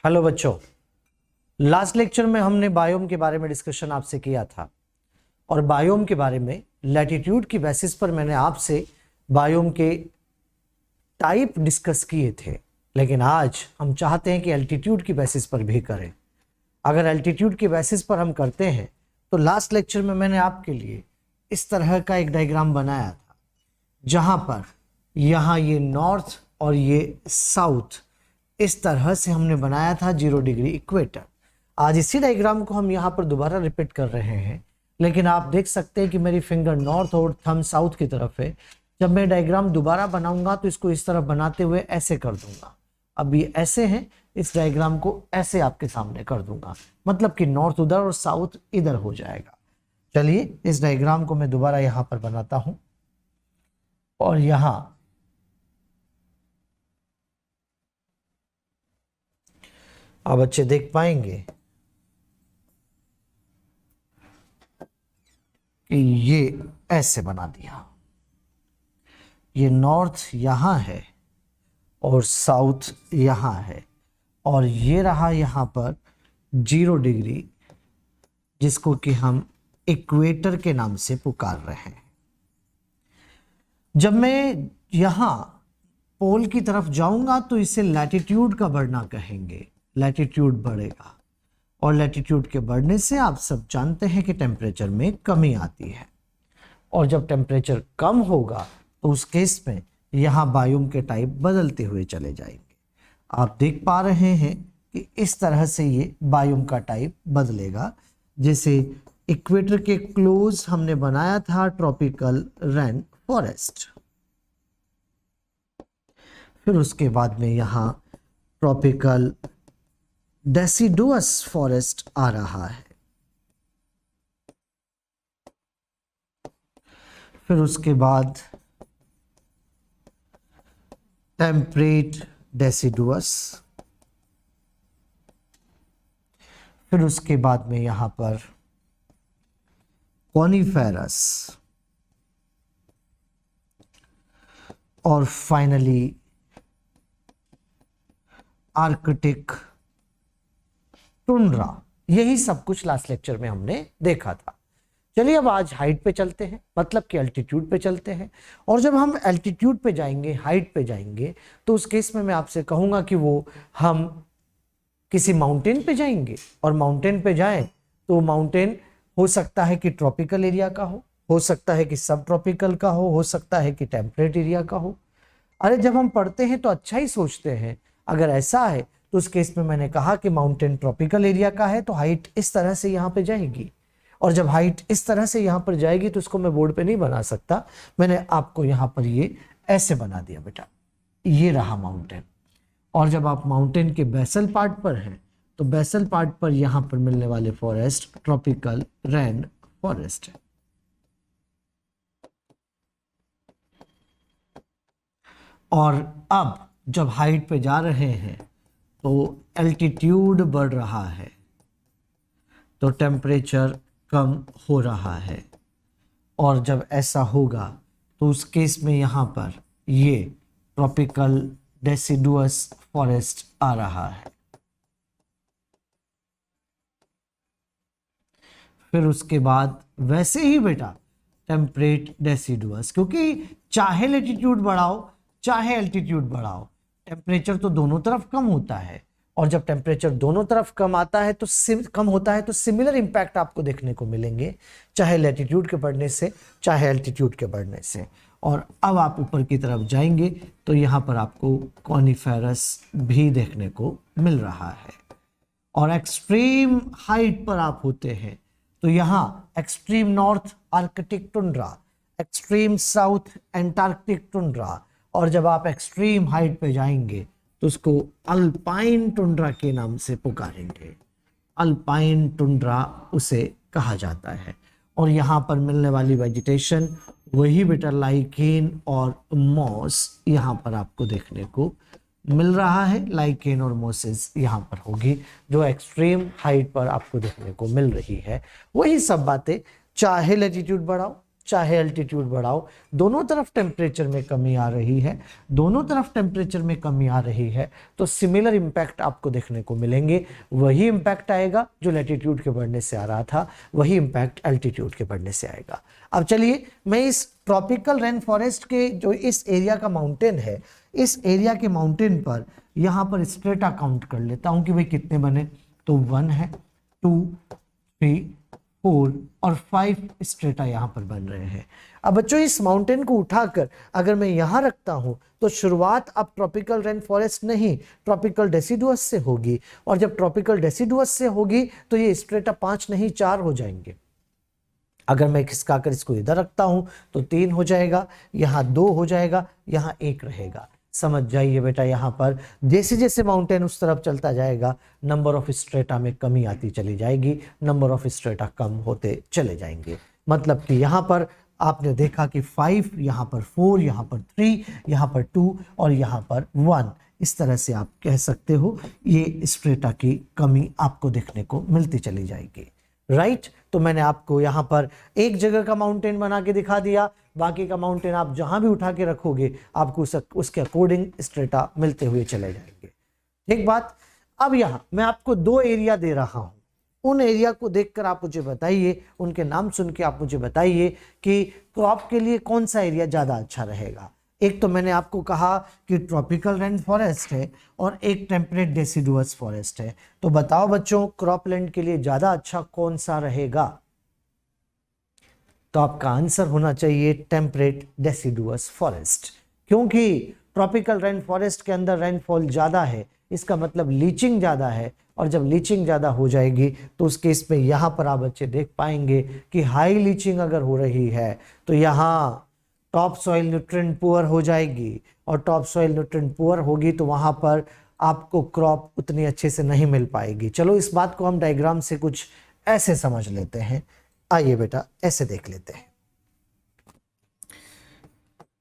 Hello बच्चों, last lecture में हमने बायोम के बारे में डिस्कशन आपसे किया था और बायोम के बारे में लैटिट्यूड की बेसिस पर मैंने आपसे बायोम के टाइप डिस्कस किए थे। लेकिन आज हम चाहते हैं कि एल्टीट्यूड की बेसिस पर भी करें। अगर एल्टीट्यूड की बेसिस पर हम करते हैं तो लास्ट लेक्चर में मैंने आपके लिए इस तरह का एक डायग्राम बनाया था, जहां पर यहाँ ये नॉर्थ और ये साउथ इस तरह से हमने बनाया था 0 डिग्री इक्वेटर। आज इसी डायग्राम को हम यहाँ पर दोबारा रिपीट कर रहे हैं, लेकिन आप देख सकते हैं कि मेरी फिंगर नॉर्थ और थंब साउथ की तरफ है। जब मैं डायग्राम दोबारा बनाऊंगा तो इसको इस तरफ बनाते हुए ऐसे कर दूंगा। अब ये ऐसे हैं, इस डायग्राम को ऐसे आपके सामने कर दूंगा, मतलब कि नॉर्थ उधर और साउथ इधर हो जाएगा। चलिए इस डायग्राम को मैं दोबारा यहाँ पर बनाता हूँ और यहाँ अब बच्चे देख पाएंगे कि ये ऐसे बना दिया। ये नॉर्थ यहाँ है और साउथ यहाँ है, और ये रहा यहाँ पर 0 डिग्री, जिसको कि हम इक्वेटर के नाम से पुकार रहे हैं। जब मैं यहाँ पोल की तरफ जाऊंगा तो इसे लैटिट्यूड का बढ़ना कहेंगे। लैटिट्यूड बढ़ेगा और लैटिट्यूड के बढ़ने से आप सब जानते हैं कि टेम्परेचर में कमी आती है, और जब टेम्परेचर कम होगा तो उस केस में यहाँ बायोम के टाइप बदलते हुए चले जाएंगे। आप देख पा रहे हैं कि इस तरह से ये बायोम का टाइप बदलेगा। जैसे इक्वेटर के क्लोज हमने बनाया था ट्रॉपिकल रेन फॉरेस्ट, फिर उसके बाद में यहाँ ट्रॉपिकल डेसिडुअस फॉरेस्ट आ रहा है, फिर उसके बाद टेम्परेट डेसिडुअस, फिर उसके बाद में यहां पर कॉनिफेरस, और फाइनली आर्कटिक टुंड्रा। यही सब कुछ लास्ट लेक्चर में हमने देखा था। चलिए अब आज हाइट पे चलते हैं, मतलब कि एल्टीट्यूड पे चलते हैं। और जब हम एल्टीट्यूड पे जाएंगे, हाइट पे जाएंगे, तो उस केस में मैं आपसे कहूंगा कि वो हम किसी माउंटेन पे जाएंगे, और माउंटेन पे जाएं तो माउंटेन हो सकता है कि ट्रॉपिकल एरिया का हो सकता है कि सब ट्रॉपिकल का हो सकता है कि टेम्परेट एरिया का हो। अरे जब हम पढ़ते हैं तो अच्छा ही सोचते हैं। अगर ऐसा है तो उस केस में मैंने कहा कि माउंटेन ट्रॉपिकल एरिया का है तो हाइट इस तरह से यहाँ पे जाएगी, और जब हाइट इस तरह से यहाँ पर जाएगी तो उसको मैं बोर्ड पे नहीं बना सकता। मैंने आपको यहाँ पर ये ऐसे बना दिया बेटा, ये रहा माउंटेन। और जब आप माउंटेन के बेसल पार्ट पर हैं तो बेसल पार्ट पर यहाँ पर मिलने वाले फॉरेस्ट ट्रॉपिकल रेन फॉरेस्ट है। और अब जब हाइट पे जा रहे हैं तो एल्टीट्यूड बढ़ रहा है तो टेम्परेचर कम हो रहा है, और जब ऐसा होगा तो उस केस में यहाँ पर ये ट्रॉपिकल डेसिडुअस फॉरेस्ट आ रहा है। फिर उसके बाद वैसे ही बेटा टेम्परेट डेसिडुअस, क्योंकि चाहे लैटिट्यूड बढ़ाओ चाहे एल्टीट्यूड बढ़ाओ, टेम्परेचर तो दोनों तरफ कम होता है, और जब टेम्परेचर दोनों तरफ कम आता है तो कम होता है तो सिमिलर इंपैक्ट आपको देखने को मिलेंगे, चाहे लैटिट्यूड के बढ़ने से चाहे एल्टीट्यूड के बढ़ने से। और अब आप ऊपर की तरफ जाएंगे तो यहाँ पर आपको कॉनिफेरस भी देखने को मिल रहा है, और एक्सट्रीम हाइट पर आप होते हैं तो यहाँ extreme north Arctic tundra, extreme south Antarctic tundra, और जब आप एक्सट्रीम हाइट पे जाएंगे तो उसको अल्पाइन टुंड्रा के नाम से पुकारेंगे। अल्पाइन टुंड्रा उसे कहा जाता है। और यहाँ पर मिलने वाली वेजिटेशन वही बेटा लाइकेन और मॉस यहाँ पर आपको देखने को मिल रहा है। लाइकेन और मोसेस यहाँ पर होगी जो एक्सट्रीम हाइट पर आपको देखने को मिल रही है। वही सब बातें चाहे लैटिट्यूड बढ़ाओ चाहे एल्टीट्यूड बढ़ाओ, दोनों तरफ टेम्परेचर में कमी आ रही है, दोनों तरफ टेम्परेचर में कमी आ रही है, तो सिमिलर इम्पैक्ट आपको देखने को मिलेंगे। वही इम्पैक्ट आएगा जो लैटिट्यूड के बढ़ने से आ रहा था, वही इम्पैक्ट एल्टीट्यूड के बढ़ने से आएगा। अब चलिए मैं इस ट्रॉपिकल रेन फॉरेस्ट के जो इस एरिया का माउंटेन है, इस एरिया के माउंटेन पर यहाँ पर स्ट्रेटा काउंट कर लेता हूँ कि भाई कितने बने। तो 1 है, 2, 3, 4 और 5 स्ट्रेटा यहाँ पर बन रहे हैं। अब बच्चों इस माउंटेन को उठाकर अगर मैं यहाँ रखता हूँ तो शुरुआत अब ट्रॉपिकल रेन फॉरेस्ट नहीं, ट्रॉपिकल डेसिडुअस से होगी, और जब ट्रॉपिकल डेसिडुअस से होगी तो ये स्ट्रेटा 5 नहीं 4 हो जाएंगे। अगर मैं खिसकाकर इसको इधर रखता हूं तो 3 हो जाएगा, यहाँ 2 हो जाएगा, यहाँ 1 रहेगा। समझ जाइए बेटा, यहाँ पर जैसे जैसे माउंटेन उस तरफ चलता जाएगा नंबर ऑफ स्ट्रेटा में कमी आती चली जाएगी, नंबर ऑफ स्ट्रेटा कम होते चले जाएंगे। मतलब कि यहाँ पर आपने देखा कि 5, यहाँ पर 4, यहाँ पर 3, यहाँ पर 2 और यहाँ पर 1, इस तरह से आप कह सकते हो ये स्ट्रेटा की कमी आपको देखने को मिलती चली जाएगी। राइट, तो मैंने आपको यहाँ पर एक जगह का माउंटेन बना के दिखा दिया, बाकी का माउंटेन आप जहां भी उठा के रखोगे आपको उसके अकॉर्डिंग स्ट्रेटा मिलते हुए चले जाएंगे। ठीक बात। अब यहाँ मैं आपको 2 एरिया दे रहा हूं, उन एरिया को देखकर आप मुझे बताइए, उनके नाम सुन के आप मुझे बताइए कि क्रॉप के लिए कौन सा एरिया ज़्यादा अच्छा रहेगा। एक तो मैंने आपको कहा कि ट्रॉपिकल रेन फॉरेस्ट है और एक टेम्परेट डेसिडुअस फॉरेस्ट है। तो बताओ बच्चों क्रॉपलैंड के लिए ज़्यादा अच्छा कौन सा रहेगा? तो आपका आंसर होना चाहिए टेम्परेट डेसिडुअस फॉरेस्ट, क्योंकि ट्रॉपिकल रेन फॉरेस्ट के अंदर रेनफॉल ज़्यादा है, इसका मतलब लीचिंग ज़्यादा है, और जब लीचिंग ज़्यादा हो जाएगी तो उस केस में यहाँ पर आप बच्चे देख पाएंगे कि हाई लीचिंग अगर हो रही है तो यहाँ टॉप सॉइल न्यूट्रिएंट पुअर हो जाएगी, और टॉप सॉइल न्यूट्रिएंट पुअर होगी तो वहाँ पर आपको क्रॉप उतनी अच्छे से नहीं मिल पाएगी। चलो इस बात को हम डायग्राम से कुछ ऐसे समझ लेते हैं। आइए बेटा ऐसे देख लेते हैं।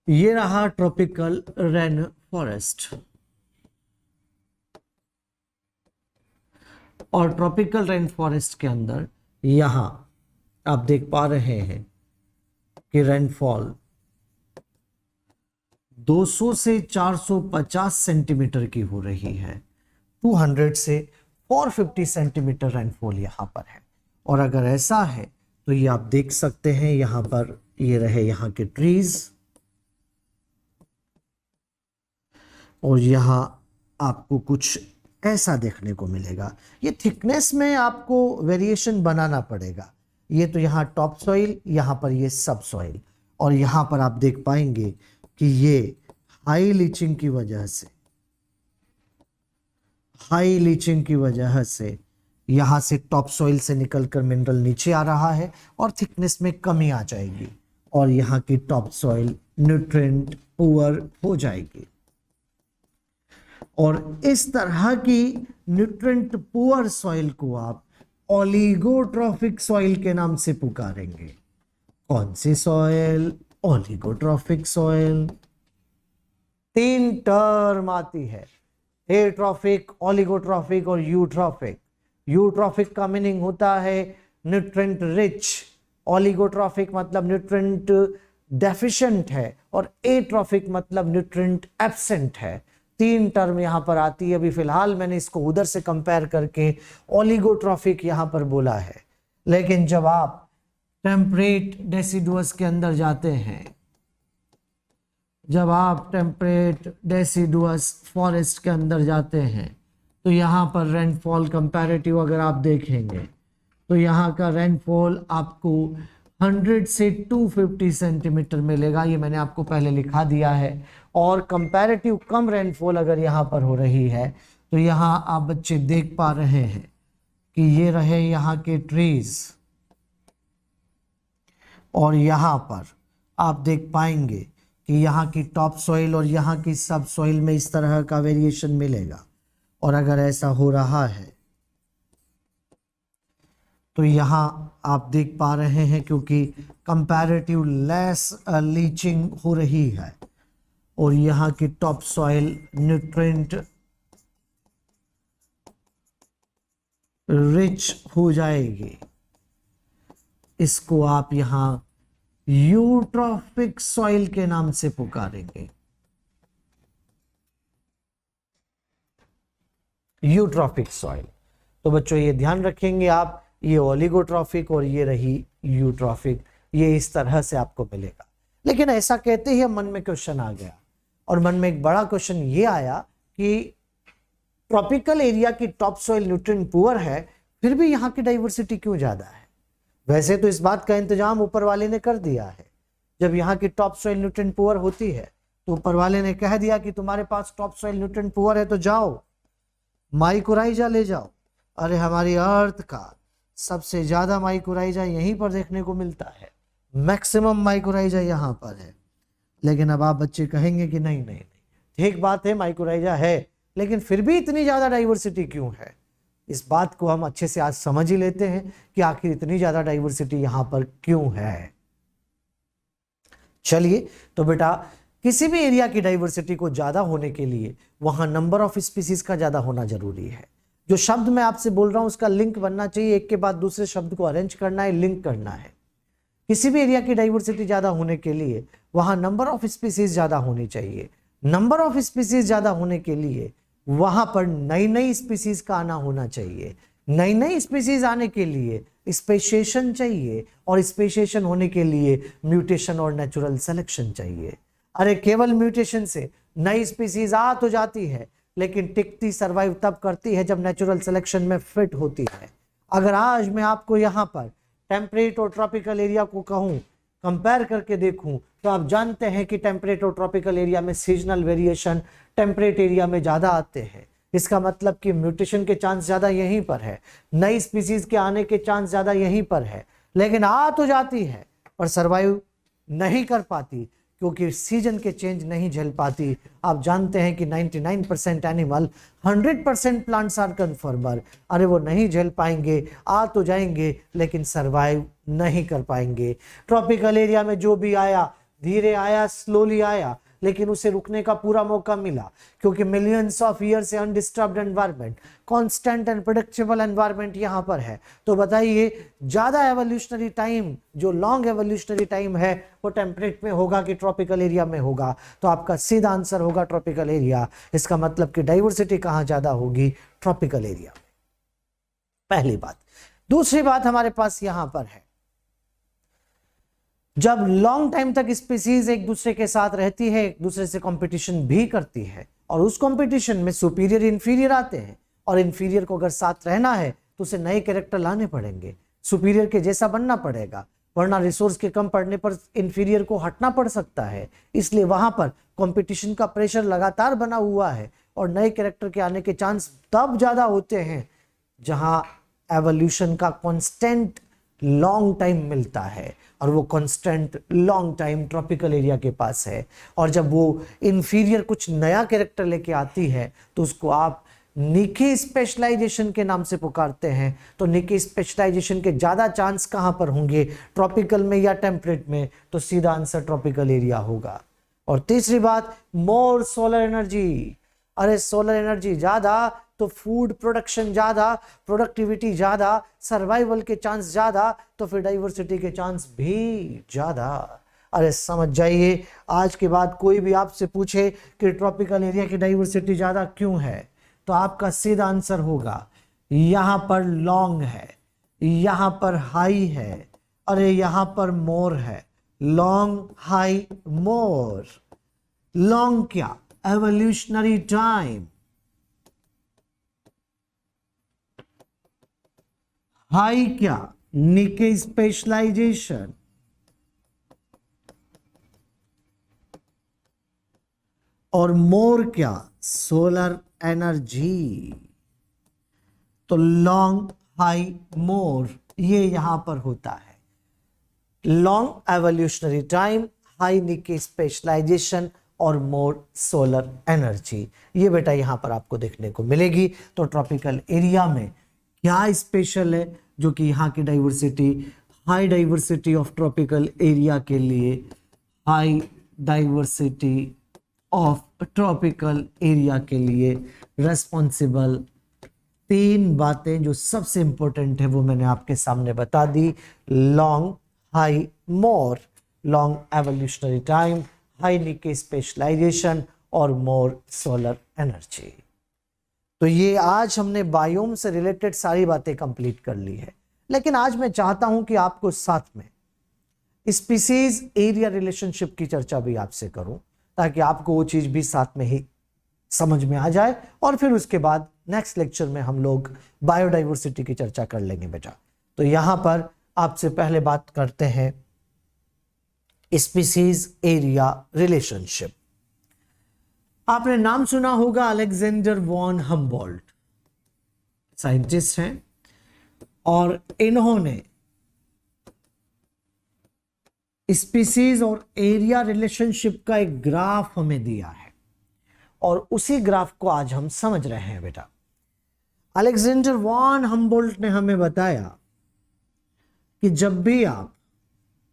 ये रहा ट्रॉपिकल रेन फॉरेस्ट, और ट्रॉपिकल रेन फॉरेस्ट के अंदर यहां आप देख पा रहे हैं कि रेनफॉल 200 से 450 सेंटीमीटर की हो रही है, 200 से 450 सेंटीमीटर रेनफॉल यहां पर है। और अगर ऐसा है तो ये आप देख सकते हैं यहां पर ये रहे यहाँ के ट्रीज, और यहां आपको कुछ ऐसा देखने को मिलेगा। ये थिकनेस में आपको वेरिएशन बनाना पड़ेगा। ये तो यहाँ टॉप सॉइल, यहाँ पर ये सब सॉइल, और यहाँ पर आप देख पाएंगे कि ये हाई लीचिंग की वजह से यहाँ से टॉप सॉइल से निकलकर मिनरल नीचे आ रहा है और थिकनेस में कमी आ जाएगी, और यहाँ की टॉप सॉइल न्यूट्रिएंट पुअर हो जाएगी। और इस तरह की न्यूट्रिएंट पुअर सॉइल को आप ओलिगोट्रॉफिक सॉइल के नाम से पुकारेंगे। कौन सी सॉइल? Oligotrophic soil. 3 टर्म आती है, एट्रॉफिक, ओलिगोट्रॉफिक और यूट्रॉफिक। यूट्रॉफिक का मीनिंग होता है न्यूट्रिएंट रिच, ओलिगोट्रॉफिक मतलब न्यूट्रिएंट डेफिशिएंट है, और एट्रॉफिक मतलब न्यूट्रिएंट एब्सेंट है। 3 टर्म यहाँ पर आती है। अभी फिलहाल मैंने इसको उधर से कंपेयर करके ओलिगोट्रॉफिक यहाँ पर बोला है, लेकिन जब आप टेम्परेट डेसिडुअस के अंदर जाते हैं, जब आप टेम्परेट डेसिडुअस फॉरेस्ट के अंदर जाते हैं तो यहाँ पर रेनफॉल कंपैरेटिव अगर आप देखेंगे तो यहाँ का रेनफॉल आपको 100 से 250 सेंटीमीटर मिलेगा। ये मैंने आपको पहले लिखा दिया है। और कंपैरेटिव कम रेनफॉल अगर यहाँ पर हो रही है तो यहाँ आप बच्चे देख पा रहे हैं कि ये रहे यहाँ के ट्रीज, और यहाँ पर आप देख पाएंगे कि यहाँ की टॉप सॉइल और यहाँ की सब सॉइल में इस तरह का वेरिएशन मिलेगा। और अगर ऐसा हो रहा है तो यहाँ आप देख पा रहे हैं क्योंकि कंपैरेटिव लेस लीचिंग हो रही है, और यहाँ की टॉप सॉइल न्यूट्रिएंट रिच हो जाएगी। इसको आप यहाँ यूट्रॉफिक सॉइल के नाम से पुकारेंगे। यूट्रॉफिक सॉइल। तो बच्चों ये ध्यान रखेंगे आप, ये ओलिगोट्रॉफिक और ये रही यूट्रॉफिक, ये इस तरह से आपको मिलेगा। लेकिन ऐसा कहते ही मन में क्वेश्चन आ गया, और मन में एक बड़ा क्वेश्चन ये आया कि ट्रॉपिकल एरिया की टॉप सॉइल न्यूट्रिएंट पुअर है, फिर भी यहाँ की डाइवर्सिटी क्यों ज्यादा है? वैसे तो इस बात का इंतजाम ऊपर वाले ने कर दिया है। जब यहाँ की टॉप सॉइल न्यूट्रिएंट पुअर होती है तो ऊपर वाले ने कह दिया कि तुम्हारे पास टॉप सॉइल न्यूट्रिएंट पुअर है तो जाओ माइकोराइजा ले जाओ। अरे हमारी अर्थ का सबसे ज्यादा माइकोराइजा यहीं पर देखने को मिलता है, मैक्सिमम माइकोराइजा यहाँ पर है। लेकिन अब आप बच्चे कहेंगे कि नहीं नहीं नहीं, ठीक बात है माइकोराइजा है, लेकिन फिर भी इतनी ज्यादा डाइवर्सिटी क्यों है? इस बात को हम अच्छे से आज समझ ही लेते हैं कि आखिर इतनी ज्यादा डाइवर्सिटी यहां पर क्यों है। चलिए, तो बेटा किसी भी एरिया की डाइवर्सिटी को ज्यादा होने के लिए वहां नंबर ऑफ स्पीसीज का ज्यादा होना जरूरी है। जो शब्द मैं आपसे बोल रहा हूं उसका लिंक बनना चाहिए, एक के बाद दूसरे शब्द को अरेंज करना है, लिंक करना है। किसी भी एरिया की डाइवर्सिटी ज्यादा होने के लिए वहां नंबर ऑफ स्पीसीज ज्यादा होनी चाहिए। नंबर ऑफ स्पीसीज ज्यादा होने के लिए वहां पर नई नई स्पीसीज का आना होना चाहिए। नई नई स्पीसीज आने के लिए स्पेशिएशन चाहिए, और स्पेशिएशन होने के लिए म्यूटेशन और नेचुरल सिलेक्शन चाहिए। अरे केवल म्यूटेशन से नई स्पीसीज आ तो जाती है, लेकिन टिकती सर्वाइव तब करती है जब नेचुरल सिलेक्शन में फिट होती है। अगर आज मैं आपको यहाँ पर टेम्परेट और ट्रॉपिकल एरिया को कहूँ, कंपेयर करके देखूं, तो आप जानते हैं कि टेम्परेट और ट्रॉपिकल एरिया में सीजनल वेरिएशन टेम्परेट एरिया में ज़्यादा आते हैं। इसका मतलब कि म्यूटेशन के चांस ज़्यादा यहीं पर है, नई स्पीसीज के आने के चांस ज़्यादा यहीं पर है। लेकिन आ तो जाती है पर सर्वाइव नहीं कर पाती, क्योंकि सीजन के चेंज नहीं झेल पाती। आप जानते हैं कि 99% एनिमल, 100% प्लांट्स आर कन्फर्मर। अरे वो नहीं झेल पाएंगे, आ तो जाएंगे लेकिन सरवाइव नहीं कर पाएंगे। ट्रॉपिकल एरिया में जो भी आया, धीरे आया, स्लोली आया, लेकिन उसे रुकने का पूरा मौका मिला, क्योंकि मिलियंस ऑफ ईयर से undisturbed environment, constant and predictable environment यहाँ पर है। तो बताइए, ज्यादा एवोल्यूशनरी टाइम, जो लॉन्ग एवोल्यूशनरी टाइम है, वो टेम्परेट में होगा कि ट्रॉपिकल एरिया में होगा? तो आपका सीधा आंसर होगा ट्रॉपिकल एरिया। इसका मतलब कि डाइवर्सिटी कहाँ ज्यादा होगी? ट्रॉपिकल एरिया में। पहली बात। दूसरी बात हमारे पास यहां पर है, जब लॉन्ग टाइम तक स्पीसीज एक दूसरे के साथ रहती है, एक दूसरे से कंपटीशन भी करती है, और उस कंपटीशन में सुपीरियर इंफीरियर आते हैं, और इंफीरियर को अगर साथ रहना है तो उसे नए कैरेक्टर लाने पड़ेंगे, सुपीरियर के जैसा बनना पड़ेगा, वरना रिसोर्स के कम पड़ने पर इंफीरियर को हटना पड़ सकता है। इसलिए वहां पर कंपटीशन का प्रेशर लगातार बना हुआ है, और नए कैरेक्टर के आने के चांस तब ज्यादा होते हैं जहां एवोल्यूशन का कांस्टेंट लॉन्ग टाइम मिलता है, और वो constant long time tropical area के पास है। और जब वो इंफीरियर कुछ नया कैरेक्टर लेके आती है तो उसको आप निकी स्पेशलाइजेशन के नाम से पुकारते हैं। तो निकी स्पेशलाइजेशन के ज्यादा चांस कहां पर होंगे, ट्रॉपिकल में या टेम्परेट में? तो सीधा आंसर ट्रॉपिकल एरिया होगा। और तीसरी बात, मोर सोलर एनर्जी। अरे सोलर एनर्जी ज्यादा तो फूड प्रोडक्शन ज्यादा, प्रोडक्टिविटी ज्यादा, सर्वाइवल के चांस ज्यादा, तो फिर डाइवर्सिटी के चांस भी ज्यादा। अरे समझ जाइए, आज के बाद कोई भी आपसे पूछे कि ट्रॉपिकल एरिया की डाइवर्सिटी ज्यादा क्यों है, तो आपका सीधा आंसर होगा यहां पर लॉन्ग है, यहां पर हाई है, अरे यहां पर मोर है। लॉन्ग, हाई, मोर। लॉन्ग क्या? Evolutionary time. हाई क्या? निके स्पेशलाइजेशन। और मोर क्या? Solar energy. तो लॉन्ग, हाई, मोर, ये यहां पर होता है। लॉन्ग एवोल्यूशनरी टाइम, हाई निके स्पेशलाइजेशन, और मोर सोलर एनर्जी, ये बेटा यहां पर आपको देखने को मिलेगी। तो ट्रॉपिकल एरिया में क्या स्पेशल है जो कि यहाँ की diversity, high diversity of tropical area के लिए, high diversity of tropical area के लिए रेस्पॉन्सिबल तीन बातें जो सबसे इंपॉर्टेंट है वो मैंने आपके सामने बता दी। लॉन्ग, हाई, मोर। लॉन्ग एवोल्यूशनरी टाइम, हाई निके स्पेशलाइजेशन और मोर सोलर एनर्जी। तो ये आज हमने बायोम से रिलेटेड सारी बातें कंप्लीट कर ली है, लेकिन आज मैं चाहता हूं कि आपको साथ में स्पीसीज एरिया रिलेशनशिप की चर्चा भी आपसे करूं, ताकि आपको वो चीज भी साथ में ही समझ में आ जाए, और फिर उसके बाद नेक्स्ट लेक्चर में हम लोग बायोडाइवर्सिटी की चर्चा कर लेंगे बेटा। तो यहां पर आपसे पहले बात करते हैं स्पीसीज एरिया रिलेशनशिप। आपने नाम सुना होगा अलेक्जेंडर वॉन हम्बोल्ट, साइंटिस्ट हैं, और इन्होंने स्पीसीज और एरिया रिलेशनशिप का एक ग्राफ हमें दिया है, और उसी ग्राफ को आज हम समझ रहे हैं बेटा। अलेक्जेंडर वॉन हम्बोल्ट ने हमें बताया कि जब भी आप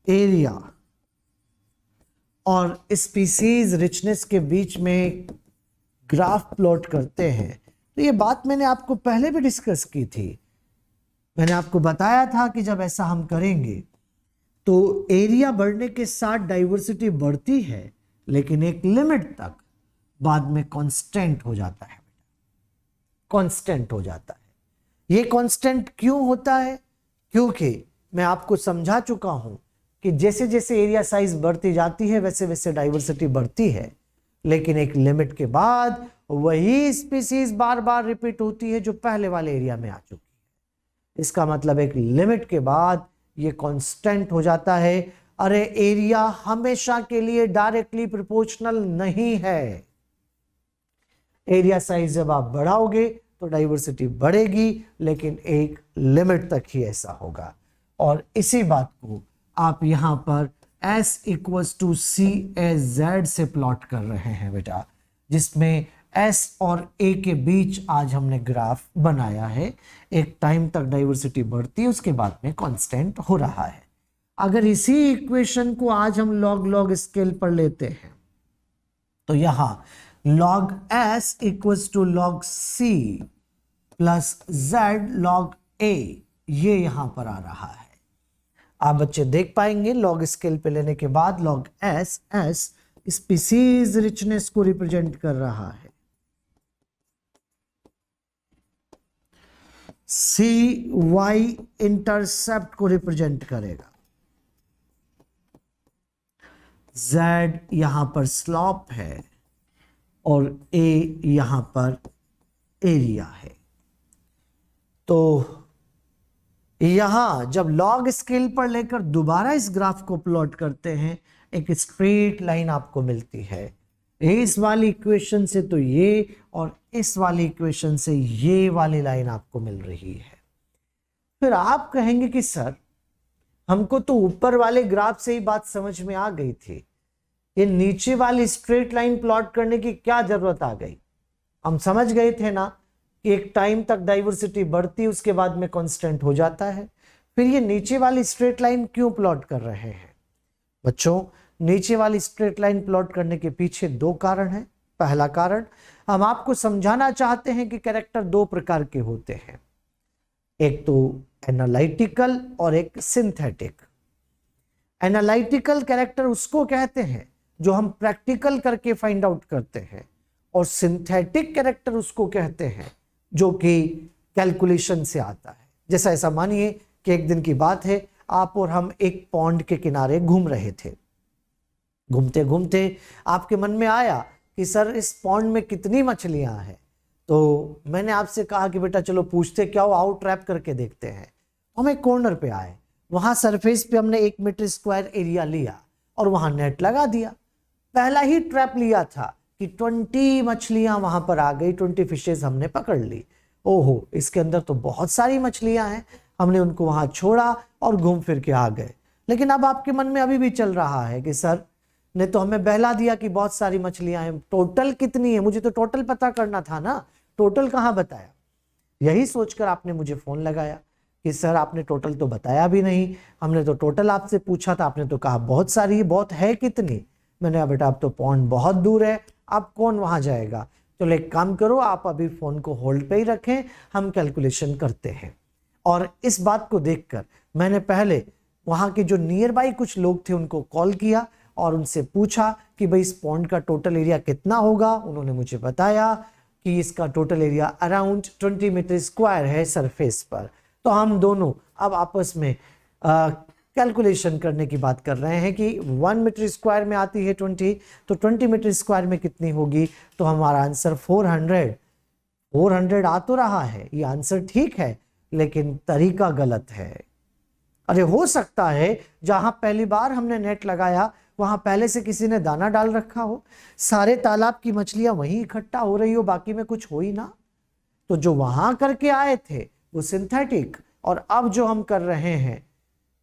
एरिया और स्पीसीज रिचनेस के बीच में ग्राफ प्लॉट करते हैं, तो ये बात मैंने आपको पहले भी डिस्कस की थी। मैंने आपको बताया था कि जब ऐसा हम करेंगे तो एरिया बढ़ने के साथ डाइवर्सिटी बढ़ती है, लेकिन एक लिमिट तक बाद में कांस्टेंट हो जाता है, कांस्टेंट हो जाता है। ये कांस्टेंट क्यों होता है? क्योंकि मैं आपको समझा चुका हूं कि जैसे जैसे एरिया साइज बढ़ती जाती है वैसे वैसे डाइवर्सिटी बढ़ती है, लेकिन एक लिमिट के बाद वही स्पीसीज बार बार रिपीट होती है जो पहले वाले एरिया में आ चुकी है। इसका मतलब एक लिमिट के बाद ये कांस्टेंट हो जाता है। अरे एरिया हमेशा के लिए डायरेक्टली प्रोपोर्शनल नहीं है। एरिया साइज जब आप बढ़ाओगे तो डाइवर्सिटी बढ़ेगी, लेकिन एक लिमिट तक ही ऐसा होगा। और इसी बात को आप यहां पर S = CAZ से प्लॉट कर रहे हैं बेटा, जिसमें S और A के बीच आज हमने ग्राफ बनाया है। एक टाइम तक डाइवर्सिटी बढ़ती है, उसके बाद में कांस्टेंट हो रहा है। अगर इसी इक्वेशन को आज हम लॉग लॉग स्केल पर लेते हैं तो यहां log S = log C plus Z log A, ये यहां पर आ रहा है। आप बच्चे देख पाएंगे लॉग स्केल पे लेने के बाद log S स्पीसीज रिचनेस को रिप्रेजेंट कर रहा है, C Y इंटरसेप्ट को रिप्रेजेंट करेगा, Z यहां पर स्लॉप है, और A यहां पर एरिया है। तो यहां जब लॉग स्केल पर लेकर दोबारा इस ग्राफ को प्लॉट करते हैं, एक स्ट्रेट लाइन आपको मिलती है। इस वाली इक्वेशन से तो ये, और इस वाली इक्वेशन से ये वाली लाइन आपको मिल रही है। फिर आप कहेंगे कि सर हमको तो ऊपर वाले ग्राफ से ही बात समझ में आ गई थी, ये नीचे वाली स्ट्रेट लाइन प्लॉट करने की क्या जरूरत आ गई? हम समझ गए थे ना कि एक टाइम तक डाइवर्सिटी बढ़ती है, उसके बाद में कांस्टेंट हो जाता है। फिर ये नीचे वाली स्ट्रेट लाइन क्यों प्लॉट कर रहे हैं? बच्चों, नीचे वाली स्ट्रेट लाइन प्लॉट करने के पीछे दो कारण हैं। पहला कारण, हम आपको समझाना चाहते हैं कि कैरेक्टर दो प्रकार के होते हैं, एक तो एनालिटिकल और एक सिंथेटिक। एनालिटिकल कैरेक्टर उसको कहते हैं जो हम प्रैक्टिकल करके फाइंड आउट करते हैं, और सिंथेटिक कैरेक्टर उसको कहते हैं जो कि कैलकुलेशन से आता है। जैसा ऐसा मानिए कि एक दिन की बात है, आप और हम एक पॉन्ड के किनारे घूम रहे थे। घूमते घूमते आपके मन में आया कि सर इस पॉन्ड में कितनी मछलियां हैं। तो मैंने आपसे कहा कि बेटा चलो पूछते क्या हो, आओ ट्रैप करके देखते हैं। हम एक कॉर्नर पे आए, वहां सरफेस पे हमने 1 मीटर स्क्वायर एरिया लिया और वहां नेट लगा दिया। पहला ही ट्रैप लिया था कि 20 मछलियां वहां पर आ गई, 20 फिशेज हमने पकड़ ली। ओहो, इसके अंदर तो बहुत सारी मछलियां हैं। हमने उनको वहां छोड़ा और घूम फिर के आ गए। लेकिन अब आपके मन में अभी भी चल रहा है कि सर ने तो हमें बहला दिया कि बहुत सारी मछलियां हैं, टोटल कितनी है? मुझे तो टोटल पता करना था ना, टोटल कहाँ बताया? यही सोचकर आपने मुझे फोन लगाया कि सर आपने टोटल तो बताया भी नहीं, हमने तो टोटल आपसे पूछा था, आपने तो कहा बहुत सारी, बहुत है कितनी? मैंने कहा बेटा अब तो पॉइंट बहुत दूर है, अब कौन वहां जाएगा? चलो एक काम करो, आप अभी फोन को होल्ड पे ही रखें, हम कैलकुलेशन करते हैं। और इस बात को देखकर मैंने पहले वहाँ के जो नियर बाई कुछ लोग थे उनको कॉल किया और उनसे पूछा कि भाई इस पॉन्ड का टोटल एरिया कितना होगा। उन्होंने मुझे बताया कि इसका total area around 20 metre square है सरफेस पर। तो हम दोनों अब आपस में कैलकुलेशन करने की बात कर रहे हैं कि 1 मीटर स्क्वायर में आती है 20, तो 20 मीटर स्क्वायर में कितनी होगी। तो हमारा आंसर 400 आ तो रहा है, ये आंसर ठीक है लेकिन तरीका गलत है। अरे हो सकता है जहां पहली बार हमने नेट लगाया वहां पहले से किसी ने दाना डाल रखा हो, सारे तालाब की मछलियां वहीं इकट्ठा हो रही हो, बाकी में कुछ हो ही ना। तो जो वहां करके आए थे वो सिंथेटिक, और अब जो हम कर रहे हैं,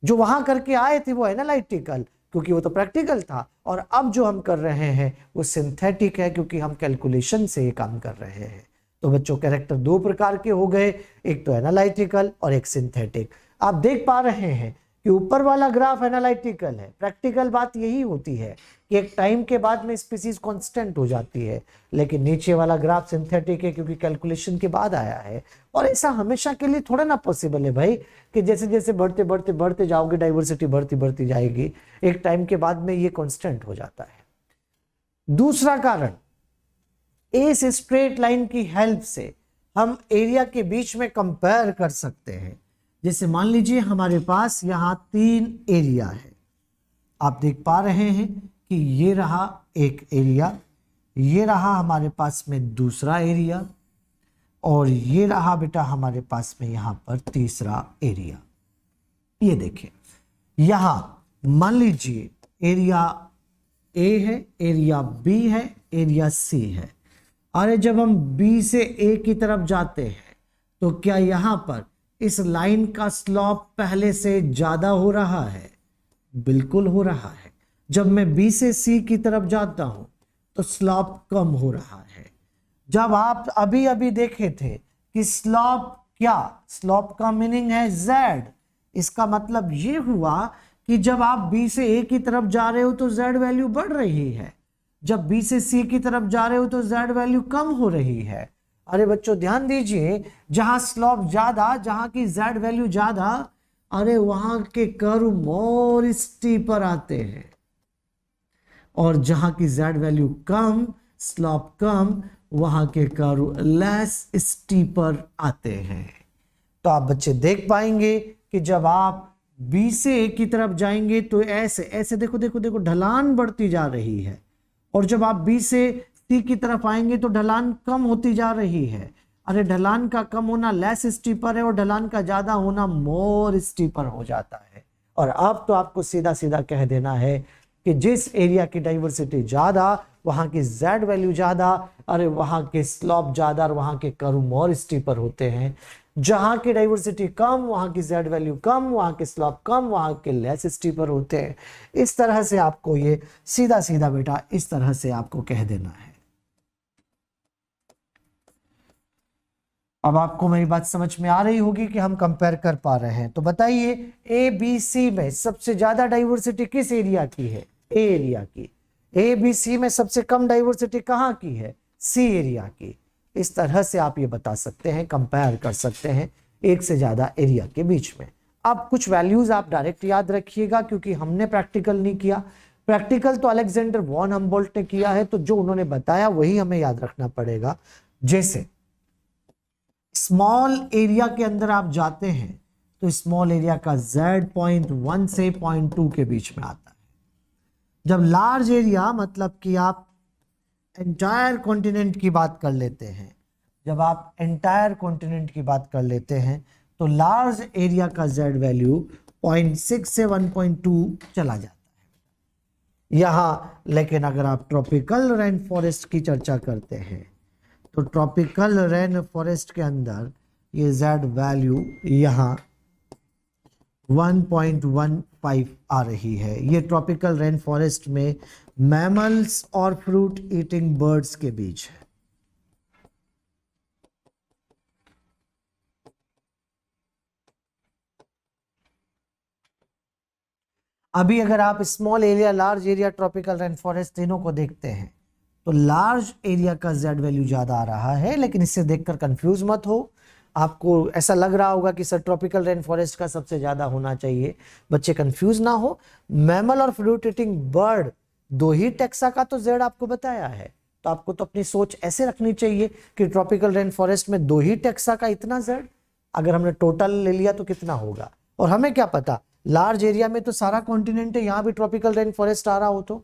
जो वहां करके आए थे वो एनालिटिकल क्योंकि वो तो प्रैक्टिकल था, और अब जो हम कर रहे हैं वो सिंथेटिक है क्योंकि हम कैलकुलेशन से ये काम कर रहे हैं। तो बच्चों कैरेक्टर दो प्रकार के हो गए, एक तो एनालिटिकल और एक सिंथेटिक। आप देख पा रहे हैं कि ऊपर वाला ग्राफ एनालिटिकल है। प्रैक्टिकल बात यही होती है कि एक टाइम के बाद में स्पीसीज कांस्टेंट हो जाती है, लेकिन नीचे वाला ग्राफ सिंथेटिक है क्योंकि कैलकुलेशन के बाद आया है। और ऐसा हमेशा के लिए थोड़ा ना पॉसिबल है भाई कि जैसे जैसे बढ़ते बढ़ते बढ़ते जाओगे डाइवर्सिटी बढ़ती बढ़ती जाएगी, एक टाइम के बाद में ये कांस्टेंट हो जाता है। दूसरा कारण, इस स्ट्रेट लाइन की हेल्प से हम एरिया के बीच में कंपेयर कर सकते हैं। जैसे मान लीजिए हमारे पास यहाँ 3 एरिया है, आप देख पा रहे हैं कि ये रहा एक एरिया, ये रहा हमारे पास में दूसरा एरिया, और ये रहा बेटा हमारे पास में यहाँ पर तीसरा एरिया। ये देखें यहाँ मान लीजिए एरिया ए है, एरिया बी है, एरिया सी है। अरे जब हम बी से ए की तरफ जाते हैं तो क्या यहाँ पर इस लाइन का स्लॉप पहले से ज्यादा हो रहा है? बिल्कुल हो रहा है। जब मैं बी से सी की तरफ जाता हूं तो स्लॉप कम हो रहा है। जब आप अभी अभी देखे थे कि स्लॉप क्या, स्लॉप का मीनिंग है z, इसका मतलब ये हुआ कि जब आप बी से ए की तरफ जा रहे हो तो z वैल्यू बढ़ रही है, जब बी से सी की तरफ जा रहे हो तो z वैल्यू कम हो रही है। अरे बच्चों ध्यान दीजिए, जहां स्लॉप ज्यादा, जहां की z वैल्यू ज्यादा, अरे वहां के कर्व मोर स्टीपर आते हैं, और जहां की z वैल्यू कम, स्लॉप कम, वहां के कर्व लेस स्टीपर आते हैं। तो आप बच्चे देख पाएंगे कि जब आप बी से ए की तरफ जाएंगे तो ऐसे ऐसे देखो देखो देखो ढलान बढ़ती जा रही है, और जब आप बी से सी की तरफ आएंगे तो ढलान कम होती जा रही है। अरे ढलान का कम होना लेस स्टीपर है और ढलान का ज्यादा होना मोर स्टीपर हो जाता है। और अब तो आपको सीधा सीधा कह देना है कि जिस एरिया की डाइवर्सिटी ज्यादा वहां की z वैल्यू ज्यादा, अरे वहां के स्लॉप ज्यादा और वहां के कर्व मोर स्टीपर होते हैं। जहां की डाइवर्सिटी कम वहां की z वैल्यू कम, वहां के स्लॉप कम, वहां के लेस स्टीपर होते हैं। इस तरह से आपको ये सीधा सीधा बेटा इस तरह से आपको कह देना है। अब आपको मेरी बात समझ में आ रही होगी कि हम कंपेयर कर पा रहे हैं। तो बताइए ए बी सी में सबसे ज्यादा डाइवर्सिटी किस एरिया की है? ए एरिया की। ए बी सी में सबसे कम डाइवर्सिटी कहाँ की है? सी एरिया की। इस तरह से आप ये बता सकते हैं, कंपेयर कर सकते हैं एक से ज्यादा एरिया के बीच में। अब कुछ वैल्यूज आप डायरेक्ट याद रखिएगा क्योंकि हमने प्रैक्टिकल नहीं किया। प्रैक्टिकल तो अलेक्जेंडर वॉन हम्बोल्ट ने किया है, तो जो उन्होंने बताया वही हमें याद रखना पड़ेगा। जैसे स्मॉल एरिया के अंदर आप जाते हैं तो स्मॉल एरिया का z 0.1 से 0.2 के बीच में आता है। जब लार्ज एरिया मतलब कि आप एंटायर कॉन्टिनेंट की बात कर लेते हैं, जब आप एंटायर कॉन्टिनेंट की बात कर लेते हैं तो लार्ज एरिया का z वैल्यू 0.6 से 1.2 चला जाता है यहाँ। लेकिन अगर आप ट्रॉपिकल रेन फॉरेस्ट की चर्चा करते हैं तो ट्रॉपिकल रेन फॉरेस्ट के अंदर ये z वैल्यू यहाँ 1.15 आ रही है। ये ट्रॉपिकल रेन फॉरेस्ट में मैमल्स और फ्रूट ईटिंग बर्ड्स के बीच है। अभी अगर आप small area, large area, tropical rain forest तीनों को देखते हैं तो लार्ज एरिया का z वैल्यू ज्यादा आ रहा है, लेकिन इससे देखकर कंफ्यूज मत हो। आपको ऐसा लग रहा होगा कि सर ट्रॉपिकल रेन फॉरेस्ट का सबसे ज्यादा होना चाहिए। बच्चे कंफ्यूज ना हो, मैमल और फ्रूट ईटिंग बर्ड दो ही टेक्सा का तो जेड आपको बताया है, तो आपको तो अपनी सोच ऐसे रखनी चाहिए कि ट्रॉपिकल रेन फॉरेस्ट में दो ही टेक्सा का इतना जेड, अगर हमने टोटल ले लिया तो कितना होगा। और हमें क्या पता, लार्ज एरिया में तो सारा कॉन्टिनेंट है, यहाँ भी ट्रॉपिकल रेन फॉरेस्ट आ रहा हो तो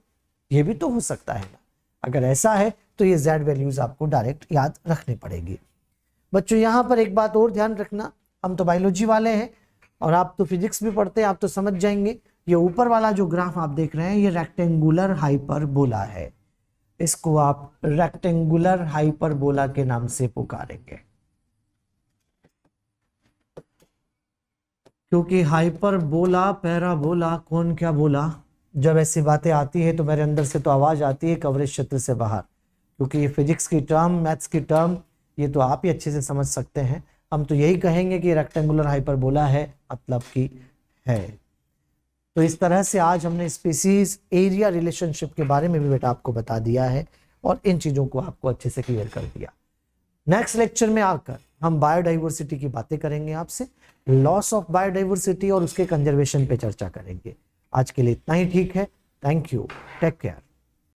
ये भी तो हो सकता है ना। अगर ऐसा है तो ये जेड वैल्यूज आपको डायरेक्ट याद रखनी पड़ेगी। बच्चों यहाँ पर एक बात और ध्यान रखना, हम तो बायोलॉजी वाले हैं और आप तो फिजिक्स भी पढ़ते हैं, आप तो समझ जाएंगे। ये ऊपर वाला जो ग्राफ आप देख रहे हैं ये रेक्टेंगुलर हाइपरबोला है, इसको आप रेक्टेंगुलर हाइपरबोला के नाम से पुकारेंगे, क्योंकि हाइपरबोला पैराबोला कौन क्या बोला, जब ऐसी बातें आती है तो मेरे अंदर से तो आवाज आती है कवरेज क्षेत्र से बाहर, क्योंकि ये फिजिक्स की टर्म, मैथ्स की टर्म, ये तो आप ही अच्छे से समझ सकते हैं। हम तो यही कहेंगे कि रेक्टेंगुलर हाइपरबोला है मतलब कि है। तो इस तरह से आज हमने स्पीसीज एरिया रिलेशनशिप के बारे में भी बेटा आपको बता दिया है और इन चीजों को आपको अच्छे से क्लियर कर दिया। नेक्स्ट लेक्चर में आकर हम बायोडाइवर्सिटी की बातें करेंगे, आपसे लॉस ऑफ बायोडाइवर्सिटी और उसके कंजर्वेशन पे चर्चा करेंगे। आज के लिए इतना ही ठीक है। Thank you, take care.